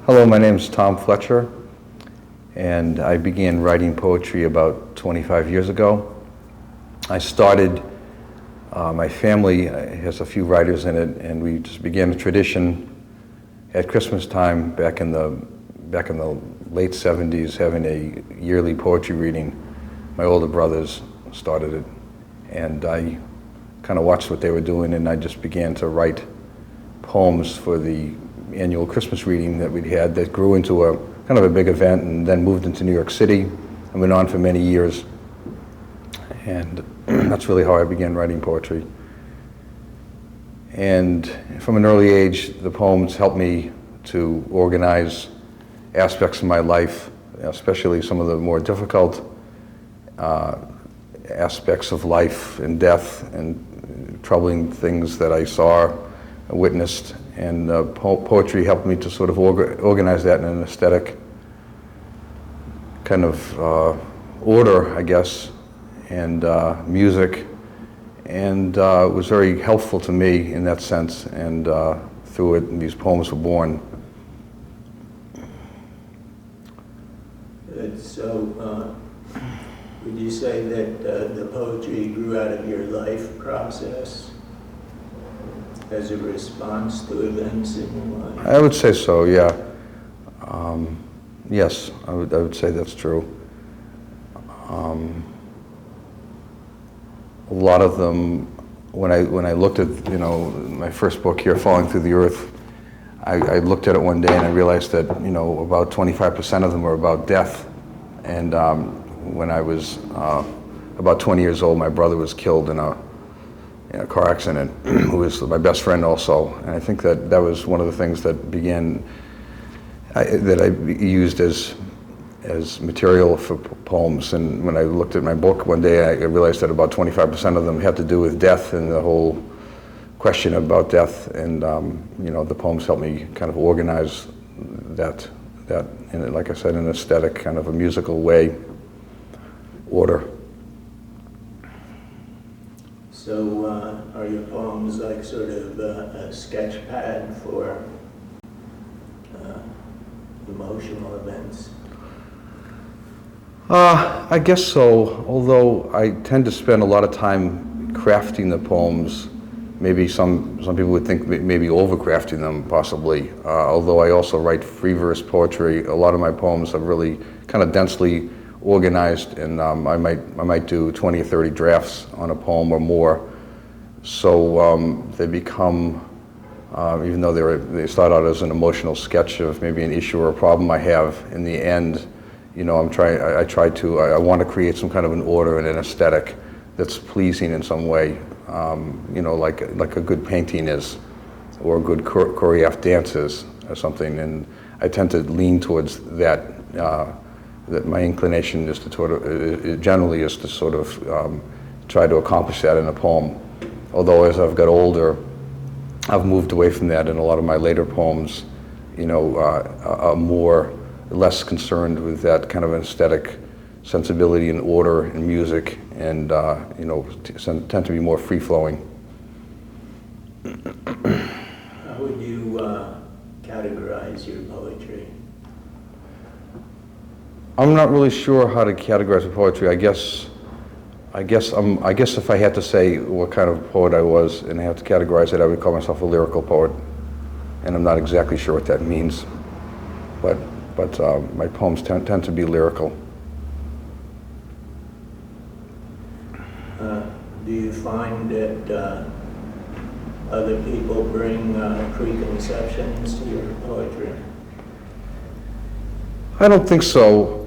Hello, my name is Tom Fletcher, and I began writing poetry about 25 years ago. I started, my family has a few writers in it, and we just began a tradition at Christmas time back in the late 70s, having a yearly poetry reading. My older brothers started it, and I kind of watched what they were doing, and I just began to write poems for the annual Christmas reading that we'd had that grew into a kind of a big event, and then moved into New York City and went on for many years. And that's really how I began writing poetry. And from an early age, the poems helped me to organize aspects of my life, especially some of the more difficult aspects of life and death and troubling things that I saw, witnessed. And poetry helped me to sort of organize that in an aesthetic kind of order, I guess, and music, and it was very helpful to me in that sense, and through it these poems were born. So, would you say that the poetry grew out of your life process as a response to events in your life? I would say so, yeah. Yes, I would say that's true. A lot of them, when I looked at, my first book here, Falling Through the Earth, I looked at it one day and I realized that, about 25% of them were about death. And when I was about 20 years old, my brother was killed in a car accident, who was my best friend also. And I think that was one of the things that that I used as material for poems. And when I looked at my book one day, I realized that about 25% of them had to do with death and the whole question about death. And the poems helped me kind of organize that in, like I said, an aesthetic, kind of a musical way, order. So are your poems like sort of a sketch pad for emotional events? I guess so, although I tend to spend a lot of time crafting the poems. Maybe some people would think maybe overcrafting them, possibly. Although I also write free verse poetry, a lot of my poems are really kind of densely organized, and I might do 20 or 30 drafts on a poem or more. So they become, even though they start out as an emotional sketch of maybe an issue or a problem I have, in the end, I want to create some kind of an order and an aesthetic that's pleasing in some way, like a good painting is, or a good choreographed dance is, or something. And I tend to lean towards that. That my inclination is to generally is to sort of try to accomplish that in a poem. Although as I've got older, I've moved away from that, and a lot of my later poems, are less concerned with that kind of an aesthetic sensibility and order and music, and tend to be more free-flowing. How would you categorize your poetry? I'm not really sure how to categorize the poetry. I guess if I had to say what kind of poet I was and I had to categorize it, I would call myself a lyrical poet. And I'm not exactly sure what that means, but my poems tend to be lyrical. Do you find that other people bring preconceptions to your poetry? I don't think so,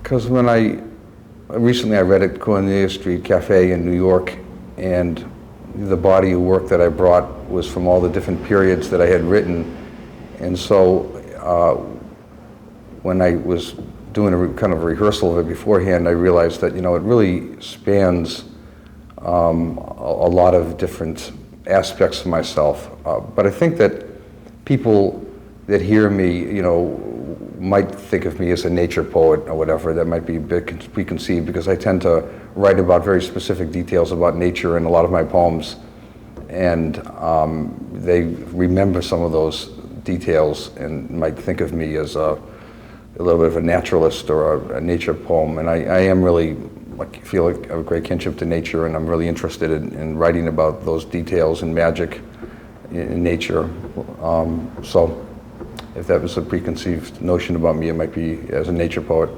because when recently I read at Cornelia Street Cafe in New York, and the body of work that I brought was from all the different periods that I had written. And so when I was doing a kind of rehearsal of it beforehand, I realized that, it really spans a lot of different aspects of myself. But I think that people that hear me, might think of me as a nature poet or whatever. That might be a bit preconceived, because I tend to write about very specific details about nature in a lot of my poems, and they remember some of those details and might think of me as a little bit of a naturalist or a nature poem. And I am really, like, feel like I have a great kinship to nature, and I'm really interested in writing about those details and magic in nature. So if that was a preconceived notion about me, it might be as a nature poet.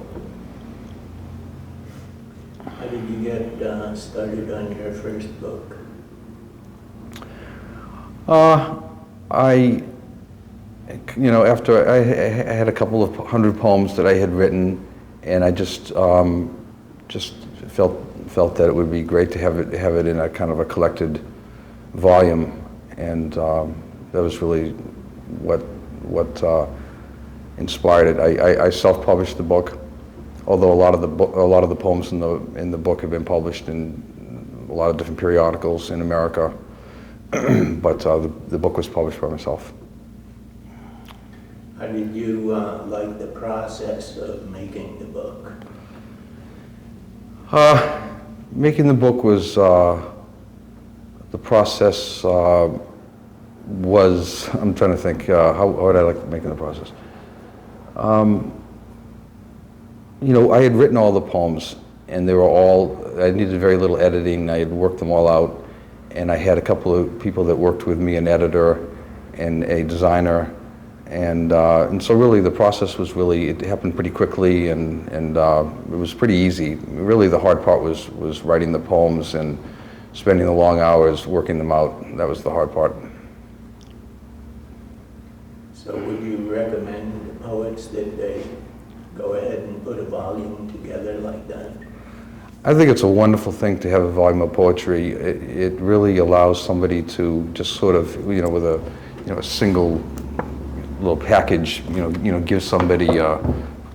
How did you get started on your first book? After I had a couple of 100 poems that I had written, and I just felt that it would be great to have it in a kind of a collected volume, and that was really what inspired it. I self-published the book, although a lot of the poems in the book have been published in a lot of different periodicals in America, but the book was published by myself. How did you like the process of making the book? Making the book was, the process was, I'm trying to think, how would I like making the process? I had written all the poems, and they were all, I needed very little editing. I had worked them all out, and I had a couple of people that worked with me, an editor and a designer. And so really the process was it happened pretty quickly, and it was pretty easy. Really the hard part was writing the poems and spending the long hours working them out. That was the hard part. So would you recommend to poets that they go ahead and put a volume together like that? I think it's a wonderful thing to have a volume of poetry. It really allows somebody to just sort of, with a single little package, give somebody a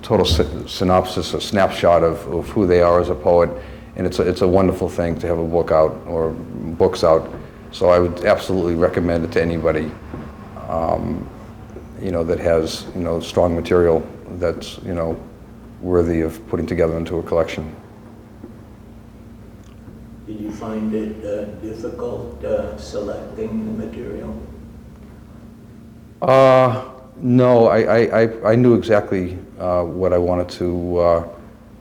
total synopsis, a snapshot of who they are as a poet, and it's a wonderful thing to have a book out or books out. So I would absolutely recommend it to anybody, that has strong material that's worthy of putting together into a collection. Did you find it difficult selecting the material? No, I knew exactly what I wanted to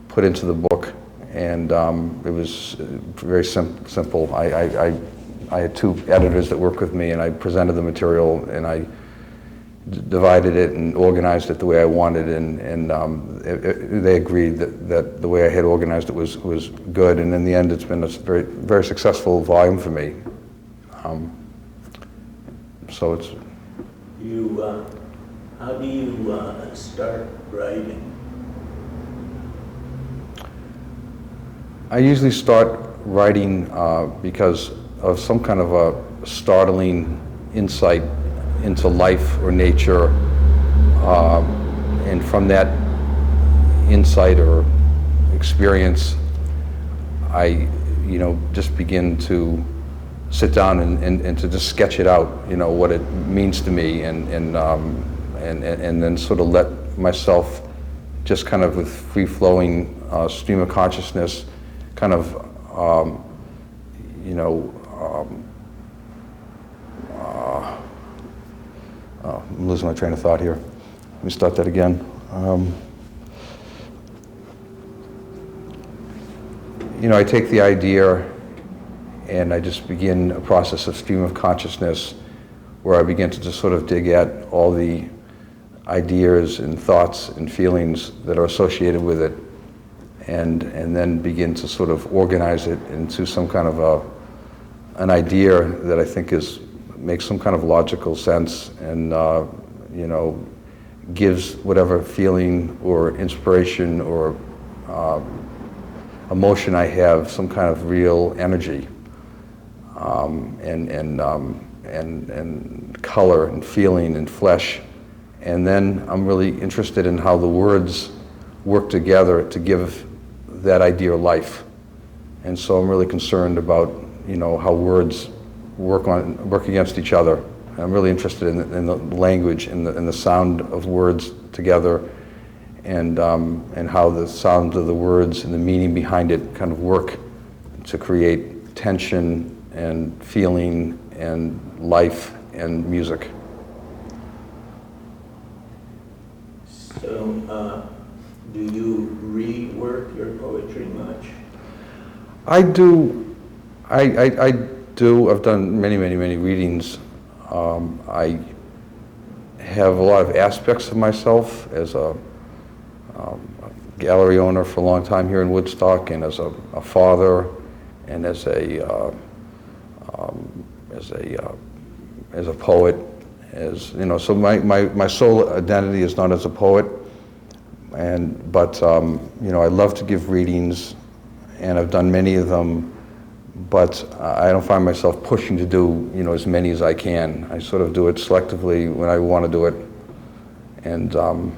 put into the book, and it was very simple. I had two editors that worked with me, and I presented the material, and I divided it and organized it the way I wanted, and they agreed that the way I had organized it was good, and in the end it's been a very, very successful volume for me. So it's... How do you start writing? I usually start writing because of some kind of a startling insight into life or nature, and from that insight or experience, I, just begin to sit down and to just sketch it out, what it means to me, and then sort of let myself just kind of with free-flowing stream of consciousness kind of, I'm losing my train of thought here. Let me start that again. I take the idea and I just begin a process of stream of consciousness where I begin to just sort of dig at all the ideas and thoughts and feelings that are associated with it, and then begin to sort of organize it into some kind of an idea that I think makes some kind of logical sense, and gives whatever feeling or inspiration or emotion I have some kind of real energy, and color and feeling and flesh. And then I'm really interested in how the words work together to give that idea life. And so I'm really concerned about how words work against each other. I'm really interested in the language and the sound of words together, and how the sound of the words and the meaning behind it kind of work to create tension and feeling and life and music. So, do you rework your poetry much? I do. I do. I've done many, many, many readings. I have a lot of aspects of myself as a gallery owner for a long time here in Woodstock, and as a father, and as a poet. As you know, so my sole identity is not as a poet, but you know, I love to give readings, and I've done many of them, but I don't find myself pushing to do, you know, as many as I can. I sort of do it selectively when I want to do it, and how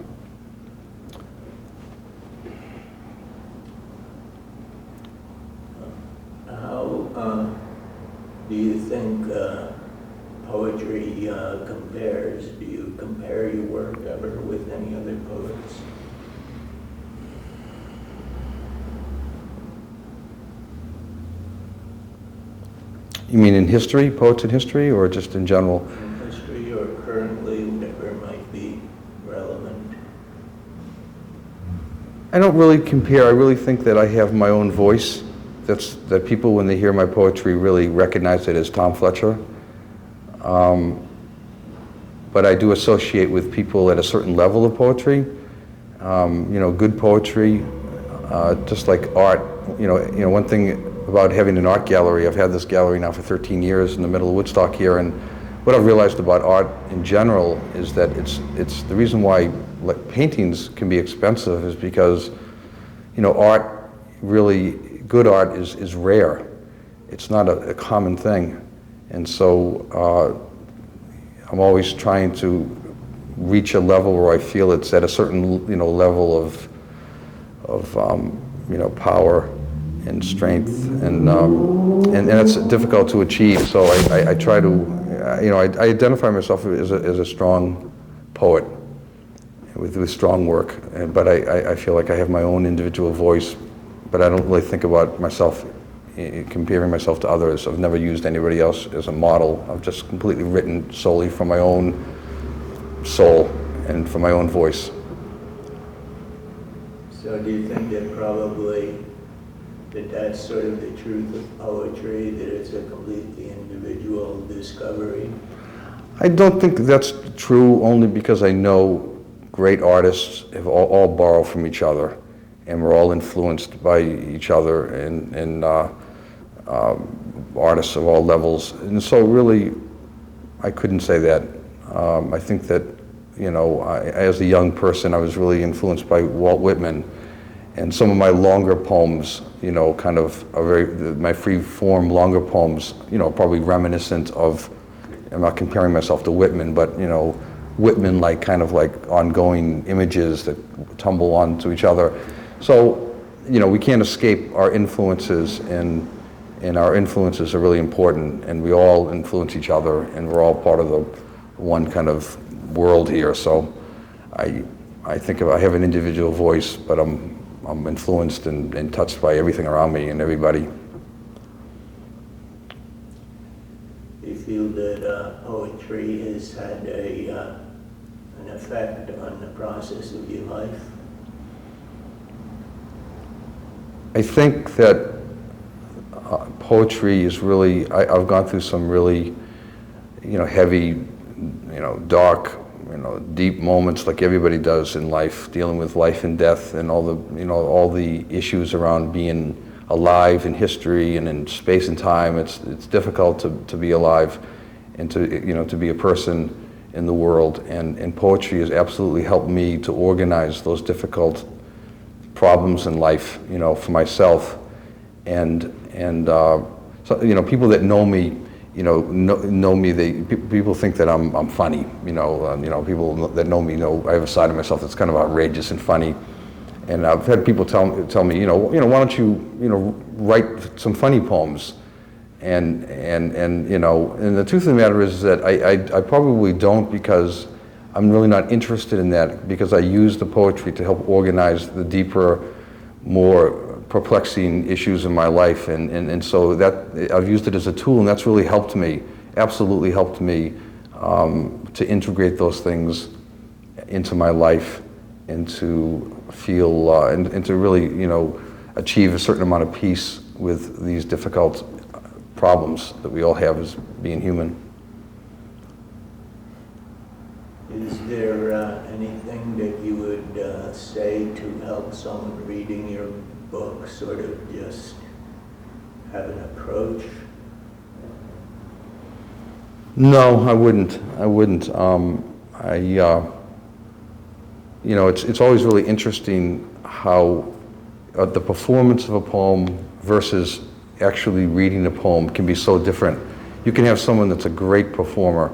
do you think poetry compares? Do you compare your work ever with any other poets? You mean in history, poets in history, or just in general? In history or currently, whatever might be relevant. I don't really compare. I really think that I have my own voice. That people, when they hear my poetry, really recognize it as Tom Fletcher. But I do associate with people at a certain level of poetry. You know, good poetry, just like art. You know, one thing about having an art gallery, I've had this gallery now for 13 years in the middle of Woodstock here, and what I've realized about art in general is that it's the reason why paintings can be expensive is because, you know, art, really good art is rare. It's not a common thing, and so I'm always trying to reach a level where I feel it's at a certain, you know, level of you know, power and strength, and it's difficult to achieve. So I try to, you know, I identify myself as a strong poet with strong work, but I feel like I have my own individual voice, but I don't really think about myself comparing myself to others. I've never used anybody else as a model. I've just completely written solely from my own soul and from my own voice. So do you think that probably that's sort of the truth of poetry, that it's a completely individual discovery? I don't think that's true, only because I know great artists have all borrow from each other, and we're all influenced by each other, and artists of all levels. And so really, I couldn't say that. I think that, you know, as a young person, I was really influenced by Walt Whitman, and some of my longer poems, you know, kind of my free form longer poems, you know, probably reminiscent of, I'm not comparing myself to Whitman, but, you know, Whitman like kind of like ongoing images that tumble onto each other. So, you know, we can't escape our influences, and our influences are really important, and we all influence each other, and we're all part of the one kind of world here. So I think I have an individual voice, but I'm influenced and touched by everything around me and everybody. Do you feel that poetry has had an effect on the process of your life? I think that poetry is really, I've gone through some really, you know, heavy, you know, dark, you know, deep moments like everybody does in life, dealing with life and death and all the, you know, all the issues around being alive in history and in space and time. It's difficult to be alive and to, you know, to be a person in the world, and poetry has absolutely helped me to organize those difficult problems in life, you know, for myself, and so, you know, people that know me, you know me. People think that I'm funny. You know, people that know me know I have a side of myself that's kind of outrageous and funny. And I've had people tell me, you know, why don't you write some funny poems? And you know, and the truth of the matter is that I probably don't, because I'm really not interested in that, because I use the poetry to help organize the deeper, more perplexing issues in my life, and so that I've used it as a tool, and that's really helped me, absolutely helped me to integrate those things into my life, and to feel, and to really, achieve a certain amount of peace with these difficult problems that we all have as being human. Is there anything that you would say to help someone reading your book sort of just have an approach? No, I wouldn't. It's always really interesting how the performance of a poem versus actually reading a poem can be so different. You can have someone that's a great performer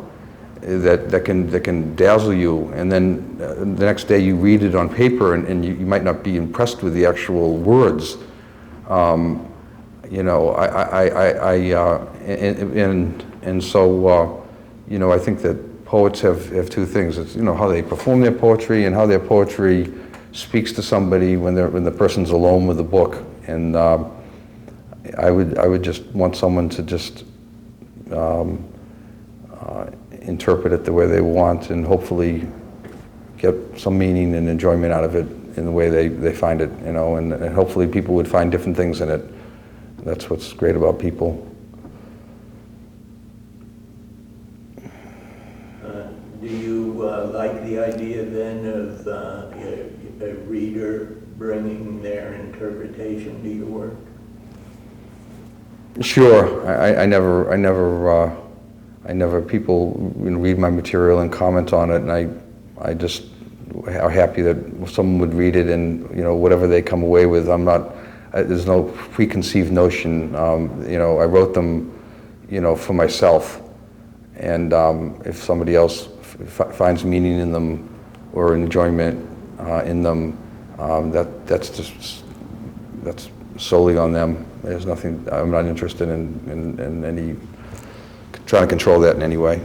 that can dazzle you, and then the next day you read it on paper, and you might not be impressed with the actual words. I think that poets have two things. It's how they perform their poetry and how their poetry speaks to somebody when the person's alone with the book. And I would just want someone to just interpret it the way they want, and hopefully get some meaning and enjoyment out of it in the way they find it, and hopefully people would find different things in it. That's what's great about people. Do you like the idea then of a reader bringing their interpretation to your work? Sure. I never people read my material and comment on it, and I just are happy that someone would read it, and whatever they come away with, there's no preconceived notion. I wrote them, for myself, and if somebody else finds meaning in them or enjoyment in them, that's solely on them. There's nothing. I'm not interested in any trying to control that in any way.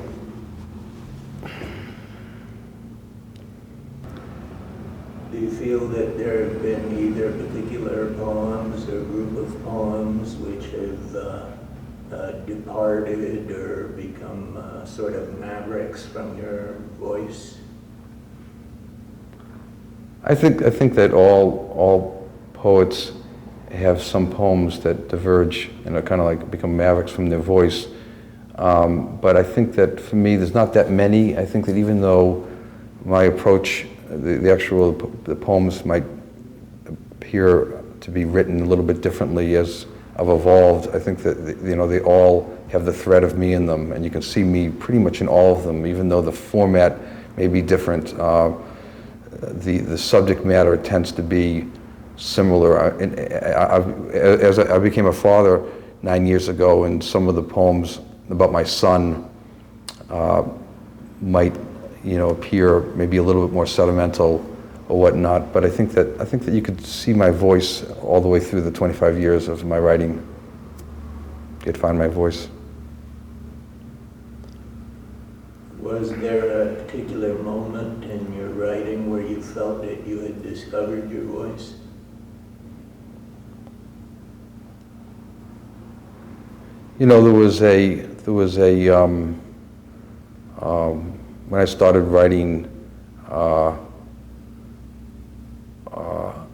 Do you feel that there have been either particular poems or group of poems which have departed or become sort of mavericks from your voice? I think that all poets have some poems that diverge and are kind of like become mavericks from their voice. But I think that for me, there's not that many. I think that even though my approach, the poems might appear to be written a little bit differently as I've evolved, I think that they all have the thread of me in them, and you can see me pretty much in all of them, even though the format may be different. The subject matter tends to be similar. As I became a father 9 years ago, and some of the poems about my son might appear maybe a little bit more sentimental or whatnot, but I think that you could see my voice all the way through the 25 years of my writing. You'd find my voice. Was there a particular moment in your writing where you felt that you had discovered your voice? There was a when I started writing,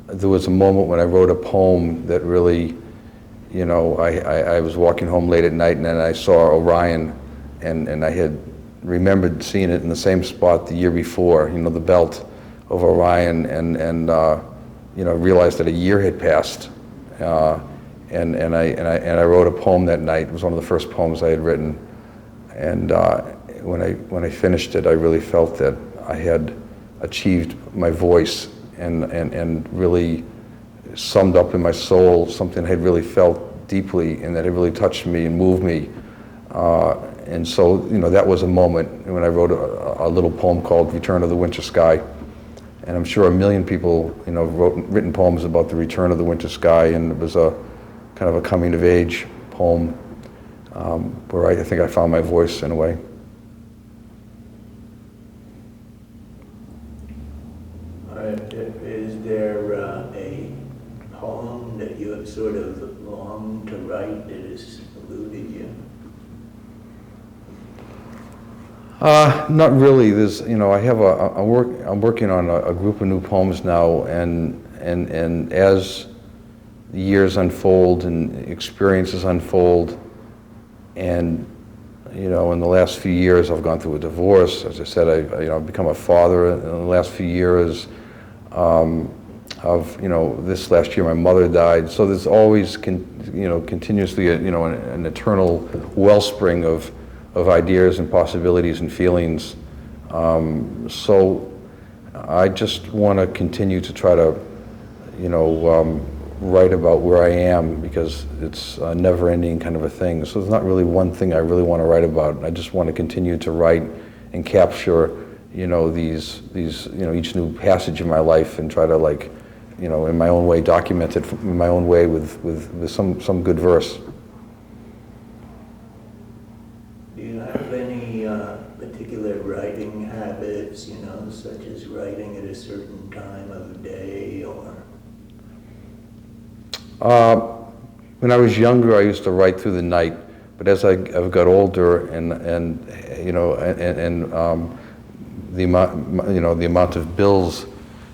there was a moment when I wrote a poem that really, I was walking home late at night, and then I saw Orion, and I had remembered seeing it in the same spot the year before, the belt of Orion, and realized that a year had passed. And I wrote a poem that night. It was one of the first poems I had written, and when I finished it, I really felt that I had achieved my voice and really summed up in my soul something I had really felt deeply and that had really touched me and moved me. And so that was a moment when I wrote a little poem called "Return of the Winter Sky." And I'm sure a million people written poems about the return of the winter sky, and it was a kind of a coming-of-age poem where I think I found my voice in a way. Is there a poem that you have sort of longed to write that has eluded you? Not really. There's, I have I'm working on a group of new poems now, and as the years unfold and experiences unfold, and in the last few years I've gone through a divorce. As I said, I've become a father in the last few years. This last year my mother died. So there's always, continuously, an eternal wellspring of ideas and possibilities and feelings. So I just want to continue to try to, write about where I am, because it's a never-ending kind of a thing. So there's not really one thing I really want to write about. I just want to continue to write and capture, these each new passage in my life, and try to, in my own way, document it in my own way with some good verse. Do you have any particular writing habits, such as writing at a certain time of day, or? When I was younger, I used to write through the night, but as I've got older, and the amount of bills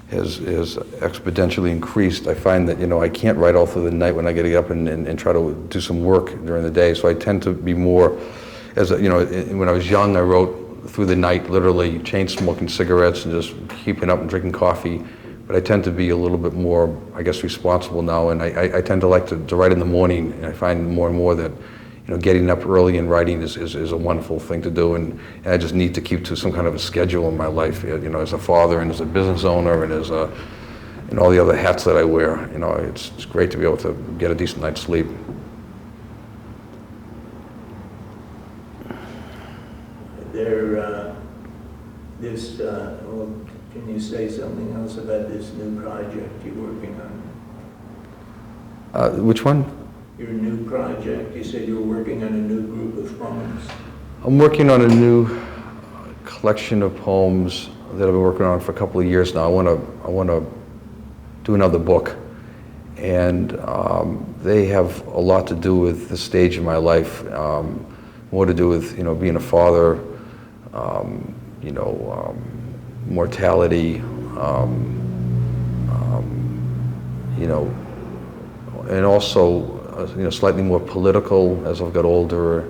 has exponentially increased, I find that I can't write all through the night when I get up and try to do some work during the day. So I tend to be more, when I was young, I wrote through the night, literally chain smoking cigarettes and just keeping up and drinking coffee. But I tend to be a little bit more, I guess, responsible now, and I tend to like to write in the morning, and I find more and more that getting up early and writing is a wonderful thing to do, and I just need to keep to some kind of a schedule in my life, as a father and as a business owner and as all the other hats that I wear. It's great to be able to get a decent night's sleep. Can you say something else about this new project you're working on? Which one? Your new project. You said you were working on a new group of poems. I'm working on a new collection of poems that I've been working on for a couple of years now. I want to do another book, and they have a lot to do with the stage of my life. More to do with being a father, mortality, and also slightly more political. As I've got older,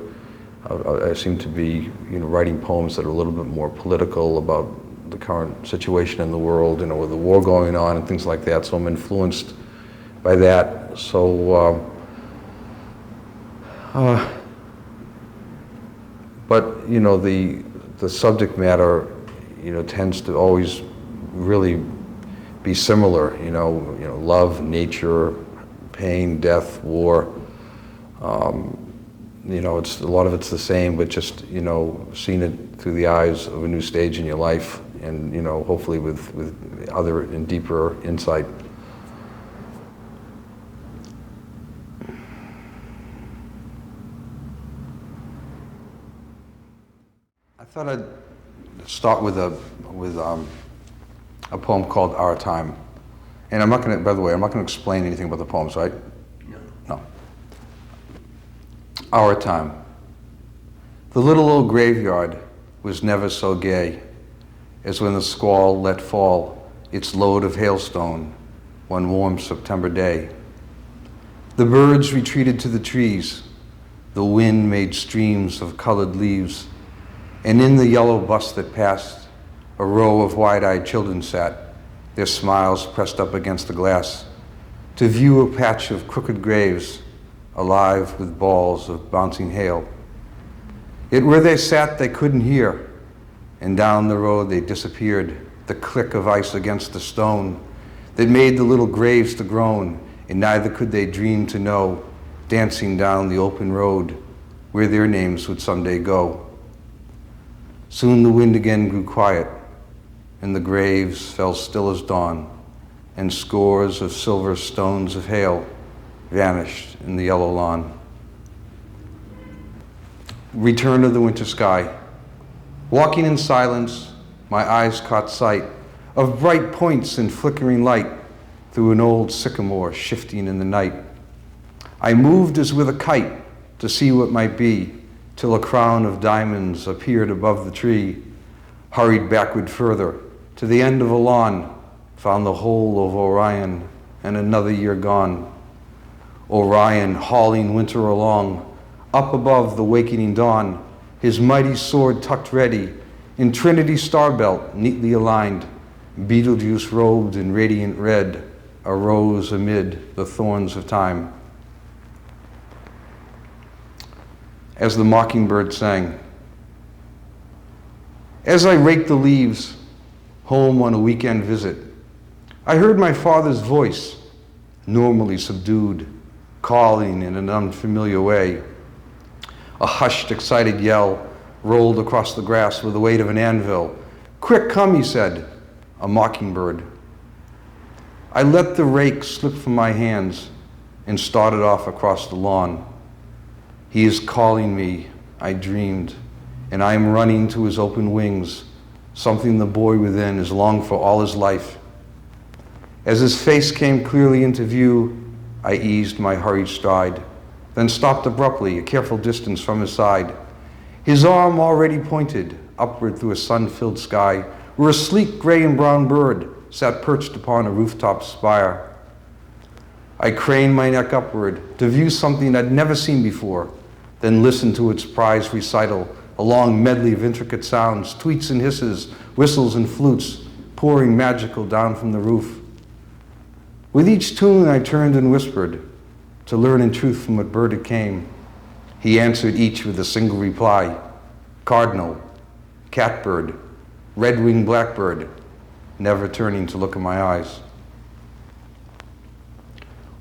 I seem to be writing poems that are a little bit more political about the current situation in the world, with the war going on and things like that. So I'm influenced by that. So, but the subject matter tends to always really be similar. Love, nature, pain, death, war. It's a lot of it's the same, but just seeing it through the eyes of a new stage in your life, and hopefully with other and deeper insight. I thought I'd start with a poem called "Our Time," and I'm not going to. By the way, I'm not going to explain anything about the poems, right? No. Our time. The little old graveyard was never so gay as when the squall let fall its load of hailstone one warm September day. The birds retreated to the trees. The wind made streams of colored leaves. And in the yellow bus that passed, a row of wide-eyed children sat, their smiles pressed up against the glass, to view a patch of crooked graves alive with balls of bouncing hail. Yet where they sat they couldn't hear, and down the road they disappeared, the click of ice against the stone that made the little graves to groan, and neither could they dream to know, dancing down the open road where their names would someday go. Soon the wind again grew quiet, and the graves fell still as dawn, and scores of silver stones of hail vanished in the yellow lawn. Return of the winter sky. Walking in silence, my eyes caught sight of bright points and flickering light through an old sycamore shifting in the night. I moved as with a kite to see what might be, till a crown of diamonds appeared above the tree, hurried backward further, to the end of a lawn, found the whole of Orion, and another year gone. Orion hauling winter along, up above the wakening dawn, his mighty sword tucked ready, in Trinity star belt neatly aligned, Betelgeuse robed in radiant red, arose amid the thorns of time. As the mockingbird sang, as I raked the leaves, home on a weekend visit, I heard my father's voice, normally subdued, calling in an unfamiliar way. A hushed, excited yell rolled across the grass with the weight of an anvil. Quick, come, he said, a mockingbird. I let the rake slip from my hands and started off across the lawn. He is calling me, I dreamed, and I am running to his open wings, something the boy within has longed for all his life. As his face came clearly into view, I eased my hurried stride, then stopped abruptly, a careful distance from his side. His arm already pointed upward through a sun-filled sky, where a sleek gray and brown bird sat perched upon a rooftop spire. I craned my neck upward to view something I'd never seen before, then listened to its prized recital, a long medley of intricate sounds, tweets and hisses, whistles and flutes, pouring magical down from the roof. With each tune I turned and whispered, to learn in truth from what bird it came. He answered each with a single reply, cardinal, catbird, red-winged blackbird, never turning to look in my eyes.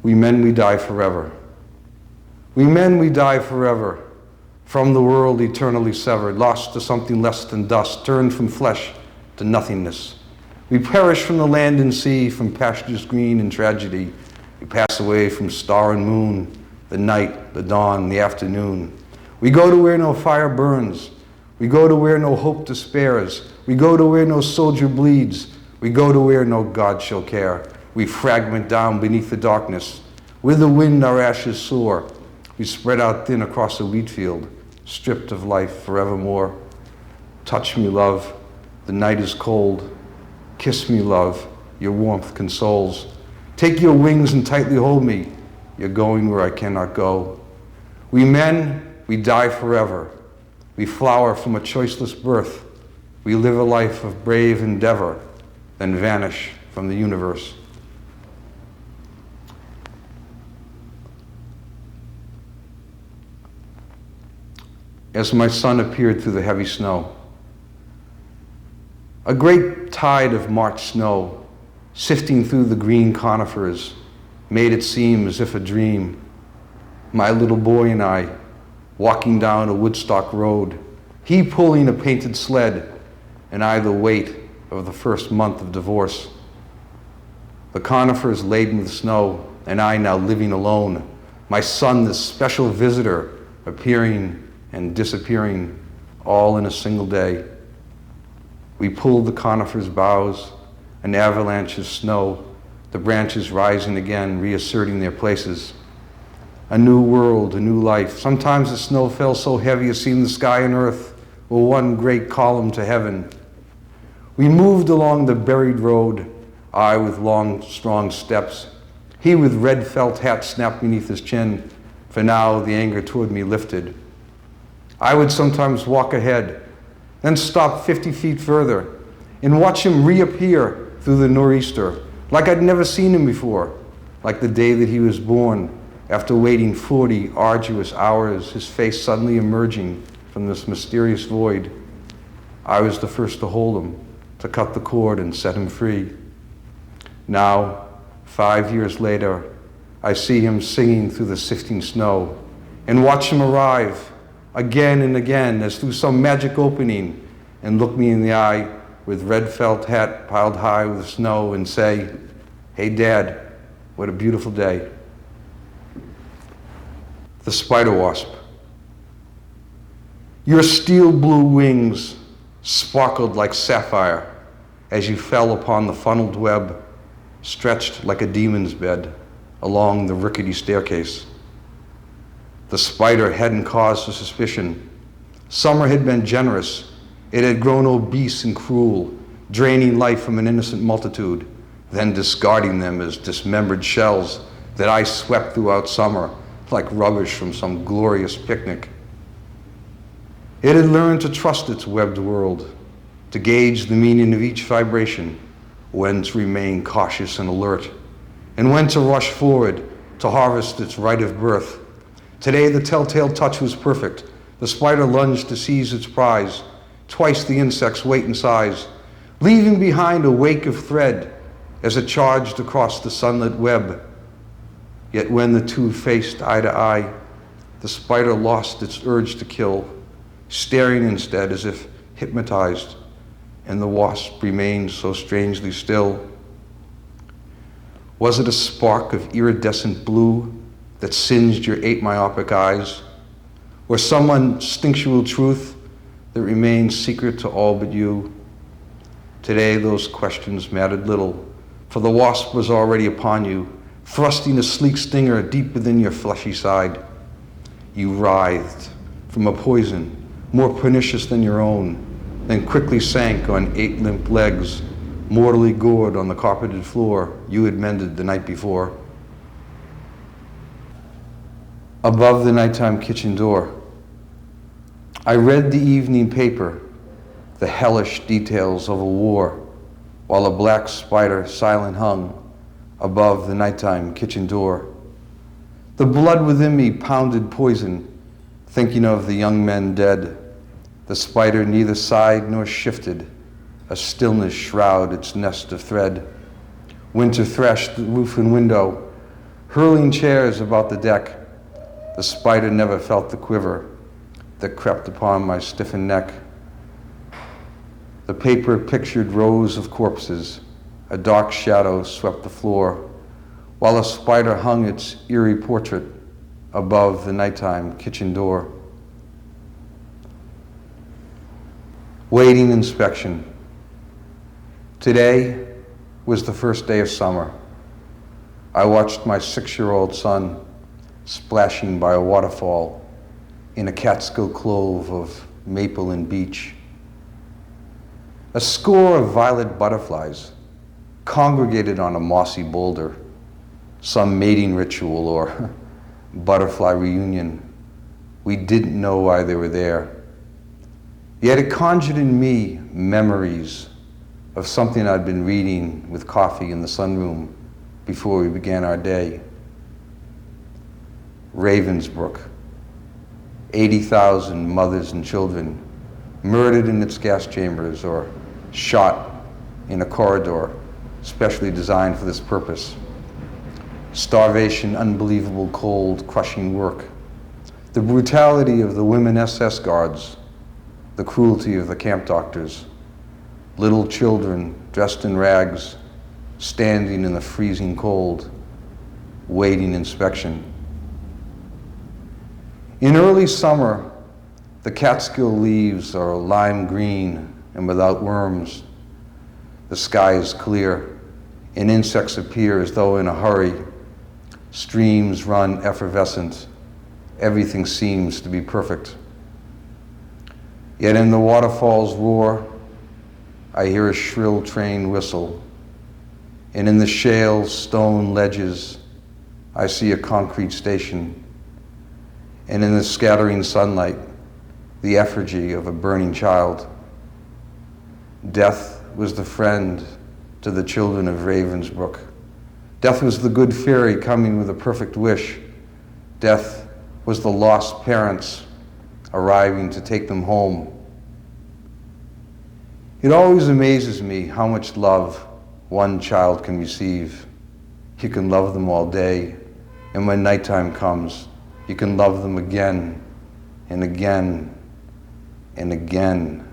We men, we die forever. We men, we die forever, from the world eternally severed, lost to something less than dust, turned from flesh to nothingness. We perish from the land and sea, from pastures green and tragedy. We pass away from star and moon, the night, the dawn, the afternoon. We go to where no fire burns. We go to where no hope despairs. We go to where no soldier bleeds. We go to where no God shall care. We fragment down beneath the darkness. With the wind our ashes soar. We spread out thin across a wheat field, stripped of life forevermore. Touch me, love, the night is cold. Kiss me, love, your warmth consoles. Take your wings and tightly hold me. You're going where I cannot go. We men, we die forever. We flower from a choiceless birth. We live a life of brave endeavor, then vanish from the universe. As my son appeared through the heavy snow, a great tide of March snow, sifting through the green conifers, made it seem as if a dream. My little boy and I, walking down a Woodstock road, he pulling a painted sled, and I the weight of the first month of divorce. The conifers laden with snow, and I now living alone. My son, this special visitor, appearing and disappearing, all in a single day. We pulled the conifer's boughs, an avalanche of snow, the branches rising again, reasserting their places. A new world, a new life. Sometimes the snow fell so heavy it seemed the sky and earth were one great column to heaven. We moved along the buried road, I with long, strong steps, he with red felt hat snapped beneath his chin, for now the anger toward me lifted. I would sometimes walk ahead, then stop 50 feet further, and watch him reappear through the nor'easter, like I'd never seen him before, like the day that he was born, after waiting 40 arduous hours, his face suddenly emerging from this mysterious void. I was the first to hold him, to cut the cord and set him free. Now, 5 years later, I see him singing through the sifting snow, and watch him arrive again and again as through some magic opening, and look me in the eye with red felt hat piled high with snow and say, "Hey Dad, what a beautiful day." The spider wasp. Your steel blue wings sparkled like sapphire as you fell upon the funneled web, stretched like a demon's bed along the rickety staircase. The spider hadn't cause for suspicion, Summer had been generous. It had grown obese and cruel, draining life from an innocent multitude, then discarding them as dismembered shells that I swept throughout summer like rubbish from some glorious picnic. It had learned to trust its webbed world, to gauge the meaning of each vibration, when to remain cautious and alert, and when to rush forward to harvest its right of birth. Today the telltale touch was perfect. The spider lunged to seize its prize, twice the insect's weight and size, leaving behind a wake of thread as it charged across the sunlit web. Yet when the two faced eye to eye, the spider lost its urge to kill, staring instead as if hypnotized, and the wasp remained so strangely still. Was it a spark of iridescent blue that singed your 8 myopic eyes, or some instinctual truth that remains secret to all but you? Today those questions mattered little, for the wasp was already upon you, thrusting a sleek stinger deep within your fleshy side. You writhed from a poison more pernicious than your own, then quickly sank on 8 limp legs, mortally gored on the carpeted floor you had mended the night before. Above the nighttime kitchen door, I read the evening paper, the hellish details of a war, while a black spider silent hung above the nighttime kitchen door. The blood within me pounded poison, thinking of the young men dead. The spider neither sighed nor shifted, a stillness shroud its nest of thread. Winter threshed the roof and window, hurling chairs about the deck. The spider never felt the quiver that crept upon my stiffened neck. The paper pictured rows of corpses. A dark shadow swept the floor, while a spider hung its eerie portrait above the nighttime kitchen door. Waiting inspection. Today was the first day of summer. I watched my 6-year-old son splashing by a waterfall in a Catskill clove of maple and beech. A score of violet butterflies congregated on a mossy boulder, some mating ritual or butterfly reunion. We didn't know why they were there. Yet it conjured in me memories of something I'd been reading with coffee in the sunroom before we began our day. Ravensbrück, 80,000 mothers and children murdered in its gas chambers or shot in a corridor specially designed for this purpose. Starvation, unbelievable cold, crushing work. The brutality of the women SS guards, the cruelty of the camp doctors. Little children dressed in rags, standing in the freezing cold, waiting inspection. In early summer, the Catskill leaves are lime green and without worms. The sky is clear, and insects appear as though in a hurry. Streams run effervescent. Everything seems to be perfect. Yet in the waterfall's roar, I hear a shrill train whistle, and in the shale stone ledges, I see a concrete station, and in the scattering sunlight, the effigy of a burning child. Death was the friend to the children of Ravensbrück. Death was the good fairy coming with a perfect wish. Death was the lost parents arriving to take them home. It always amazes me how much love one child can receive. You can love them all day, and when nighttime comes, you can love them again and again and again.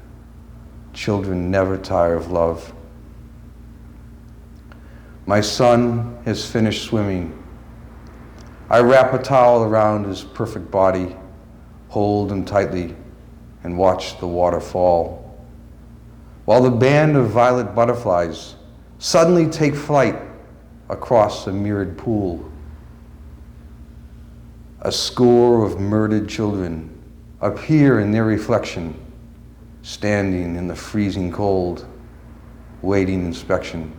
Children never tire of love. My son has finished swimming. I wrap a towel around his perfect body, hold him tightly, and watch the water fall, while the band of violet butterflies suddenly take flight across a mirrored pool. A score of murdered children appear in their reflection, standing in the freezing cold, waiting inspection.